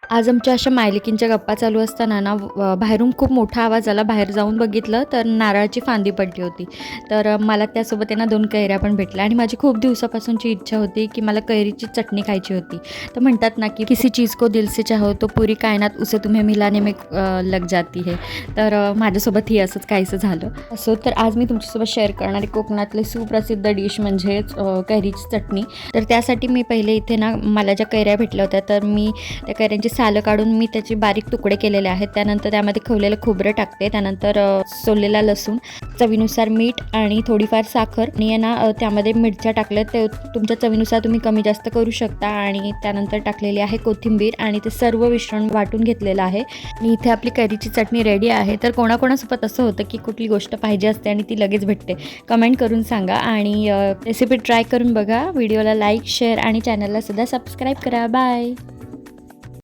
आज आमच्या अशा मायलेकींच्या गप्पा चालू असताना ना बाहेरून खूप मोठा आवाज आला. बाहेर जाऊन बघितलं तर नारळाची फांदी पडली होती. तर मला त्यासोबत आहे ना 2 कैऱ्या पण भेटल्या आणि माझी खूप दिवसापासूनची इच्छा होती की मला कैरीची चटणी खायची होती. तर म्हणतात ना की किसी चीज़ को दिल से चाहो तो पूरी कायनात उसे तुम्हें मिलाने में लग जाती है. तर माझ्यासोबतही असंच काहीसं झालं. असो तर आज मी तुमच्यासोबत शेअर करणारी कोकणातली सुप्रसिद्ध डिश म्हणजेच कैरीची चटणी. तर त्यासाठी मी पहिले इथे ना मला ज्या कैऱ्या भेटल्या होत्या तर मी त्या कैऱ्यांची सालं काढून मी त्याचे बारीक तुकडे केलेले आहेत. त्यानंतर त्यामध्ये खवलेलं खोबरं टाकते. त्यानंतर सोललेला लसूण, चवीनुसार मीठ आणि थोडीफार साखर आणि आहे ना त्यामध्ये मिरच्या टाकल्या. ते तुमच्या चवीनुसार तुम्ही कमी जास्त करू शकता. आणि त्यानंतर टाकलेली आहे कोथिंबीर आणि ते सर्व मिश्रण वाटून घेतलेलं आहे. आणि इथे आपली कैरीची चटणी रेडी आहे. तर कोणाकोणासोबत असं होतं की कुठली गोष्ट पाहिजे असते आणि ती लगेच भेटते. कमेंट करून सांगा आणि रेसिपी ट्राय करून बघा. व्हिडिओला लाईक, शेअर आणि चॅनलला सुद्धा सबस्क्राईब करा. बाय.